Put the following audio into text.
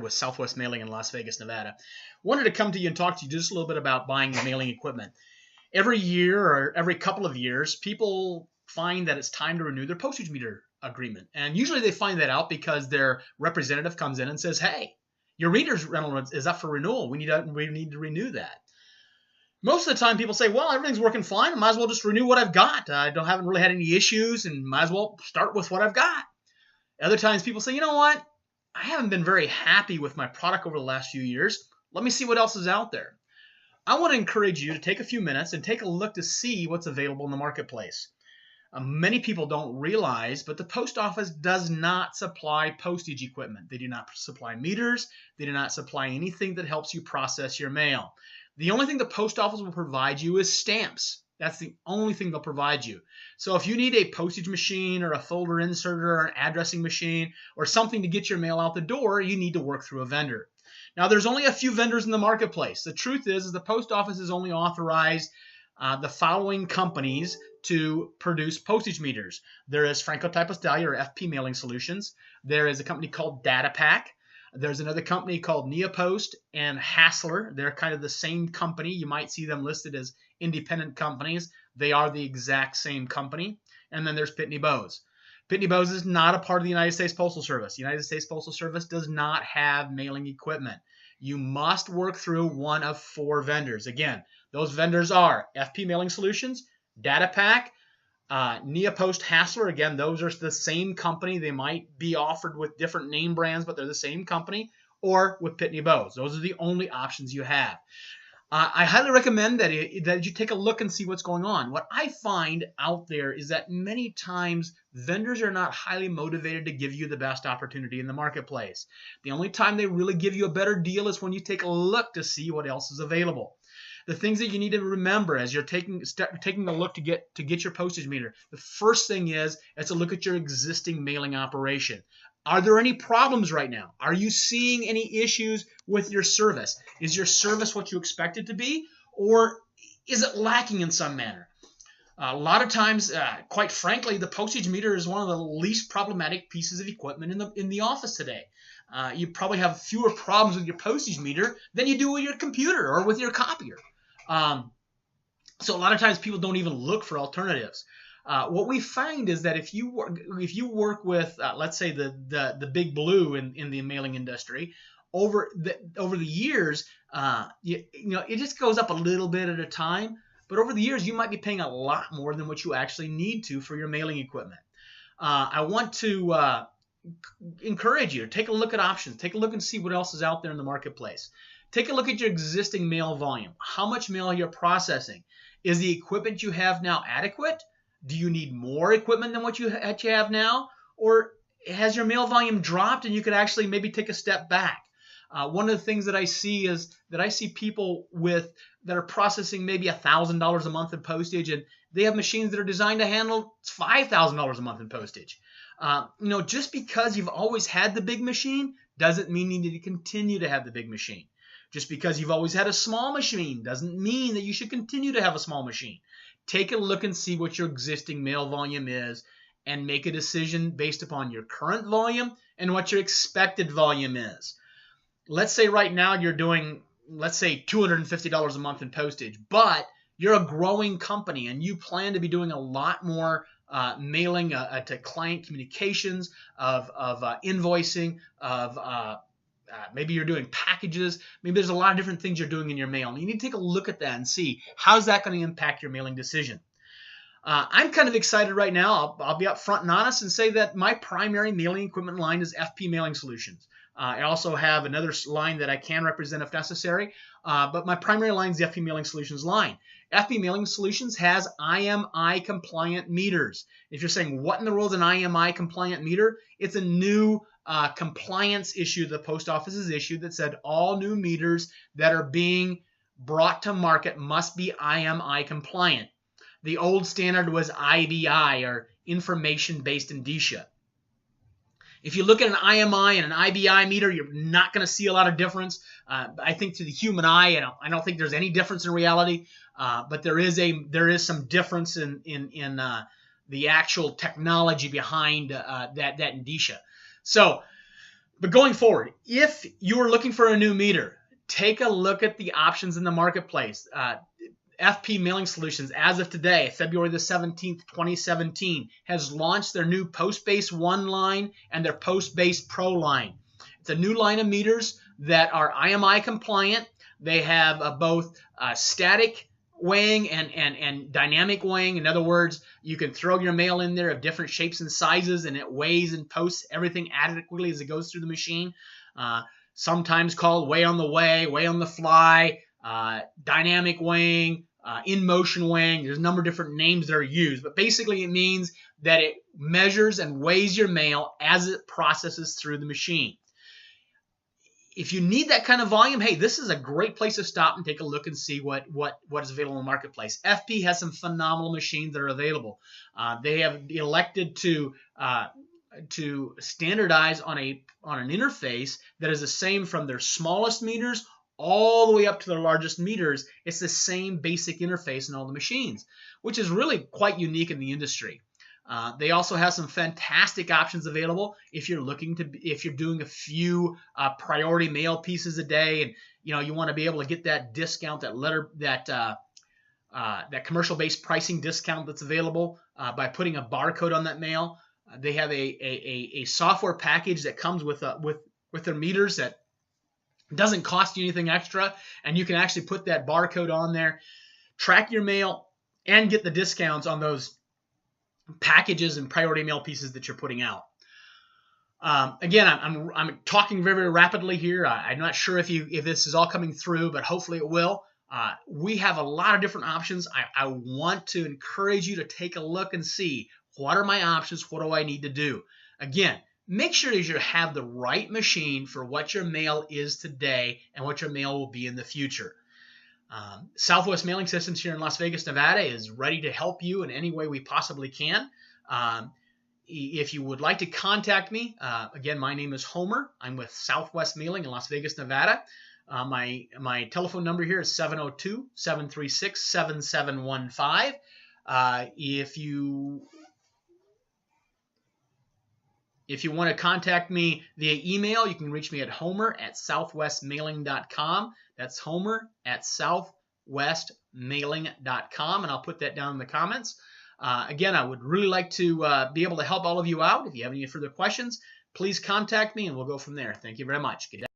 with Southwest Mailing in Las Vegas, Nevada. Wanted to come to you and talk to you just a little bit about buying mailing equipment. Every year or every couple of years, people find that it's time to renew their postage meter agreement. And usually they find that out because their representative comes in and says, hey, your reader's rental is up for renewal. We need to renew that. Most of the time people say, well, everything's working fine. I might as well just renew what I've got. I haven't really had any issues and might as well start with what I've got. Other times people say, you know what? I haven't been very happy with my product over the last few years. Let me see what else is out there. I want to encourage you to take a few minutes and take a look to see what's available in the marketplace. Many people don't realize, but the post office does not supply postage equipment. They do not supply meters. They do not supply anything that helps you process your mail. The only thing the post office will provide you is stamps. That's the only thing they'll provide you. So if you need a postage machine or a folder inserter or an addressing machine or something to get your mail out the door, you need to work through a vendor. Now, there's only a few vendors in the marketplace. The truth is the post office has only authorized the following companies to produce postage meters. There is Franco Type Postage or FP Mailing Solutions. There is a company called DataPack. There's another company called Neopost and Hassler. They're kind of the same company. You might see them listed as independent companies. They are the exact same company. And then there's Pitney Bowes. Pitney Bowes is not a part of the United States Postal Service. The United States Postal Service does not have mailing equipment. You must work through one of 4 vendors. Again, those vendors are FP Mailing Solutions, DataPack, Neopost, Hassler. Again, those are the same company. They might be offered with different name brands, but they're the same company, or with Pitney Bowes. Those are the only options you have. I highly recommend that you take a look and see what's going on. What I find out there is that many times vendors are not highly motivated to give you the best opportunity in the marketplace. The only time they really give you a better deal is when you take a look to see what else is available. The things that you need to remember as you're taking a look to get your postage meter, the first thing is to look at your existing mailing operation. Are there any problems right now? Are you seeing any issues with your service? Is your service what you expect it to be, or is it lacking in some manner? A lot of times, quite frankly, the postage meter is one of the least problematic pieces of equipment in the office today. You probably have fewer problems with your postage meter than you do with your computer or with your copier. So a lot of times people don't even look for alternatives. What we find is that if you work with, let's say the big blue in the mailing industry, over the years, it just goes up a little bit at a time. But over the years, you might be paying a lot more than what you actually need to for your mailing equipment. I want to encourage you to take a look at options. Take a look and see what else is out there in the marketplace. Take a look at your existing mail volume. How much mail you're processing. Is the equipment you have now adequate? Do you need more equipment than what you have now? Or has your mail volume dropped and you could actually maybe take a step back? One of the things that I see is that I see people that are processing maybe $1,000 a month in postage, and they have machines that are designed to handle $5,000 a month in postage. Just because you've always had the big machine doesn't mean you need to continue to have the big machine. Just because you've always had a small machine doesn't mean that you should continue to have a small machine. Take a look and see what your existing mail volume is and make a decision based upon your current volume and what your expected volume is. Let's say right now you're doing, let's say $250 a month in postage, but you're a growing company and you plan to be doing a lot more mailing to client communications, of invoicing, of maybe you're doing packages. Maybe there's a lot of different things you're doing in your mail. And you need to take a look at that and see how's that going to impact your mailing decision. I'm kind of excited right now. I'll be up front and honest and say that my primary mailing equipment line is FP Mailing Solutions. I also have another line that I can represent if necessary, but my primary line is the FP Mailing Solutions line. FP Mailing Solutions has IMI compliant meters. If you're saying, what in the world is an IMI compliant meter? It's a new compliance issue the post office has issued that said all new meters that are being brought to market must be IMI compliant. The old standard was IBI, or information-based indicia. If you look at an IMI and an IBI meter, you're not going to see a lot of difference. I think to the human eye, I don't think there's any difference in reality, but there is some difference in the actual technology behind that indicia. So But going forward, if you're looking for a new meter, take a look at the options in the marketplace. FP Mailing Solutions, as of today, February the 17th, 2017, has launched their new Postbase 1 line and their Postbase Pro line. It's a new line of meters that are IMI compliant. They have both static weighing and dynamic weighing. In other words, you can throw your mail in there of different shapes and sizes, and it weighs and posts everything adequately as it goes through the machine. Sometimes called weigh on the way, weigh on the fly, dynamic weighing, in motion weighing. There's a number of different names that are used, but basically it means that it measures and weighs your mail as it processes through the machine. If you need that kind of volume, hey, this is a great place to stop and take a look and see what is available in the marketplace. FP has some phenomenal machines that are available. They have elected to standardize on an interface that is the same from their smallest meters all the way up to their largest meters. It's the same basic interface in all the machines, which is really quite unique in the industry. They also have some fantastic options available if you're doing a few priority mail pieces a day, and you want to be able to get that discount, that commercial-based pricing discount that's available by putting a barcode on that mail. They have a software package that comes with their meters that doesn't cost you anything extra, and you can actually put that barcode on there, track your mail, and get the discounts on those packages and priority mail pieces that you're putting out. Again, I'm talking very, very rapidly here. I'm not sure if this is all coming through, but hopefully it will. We have a lot of different options. I want to encourage you to take a look and see, what are my options? What do I need to do? Again, make sure that you have the right machine for what your mail is today and what your mail will be in the future. Southwest Mailing Systems here in Las Vegas, Nevada is ready to help you in any way we possibly can. If you would like to contact me, again, my name is Homer. I'm with Southwest Mailing in Las Vegas, Nevada. My telephone number here is 702-736-7715. If you want to contact me via email, you can reach me at homer@southwestmailing.com. That's homer@southwestmailing.com, and I'll put that down in the comments. Again, I would really like to be able to help all of you out. If you have any further questions, please contact me, and we'll go from there. Thank you very much. Good day.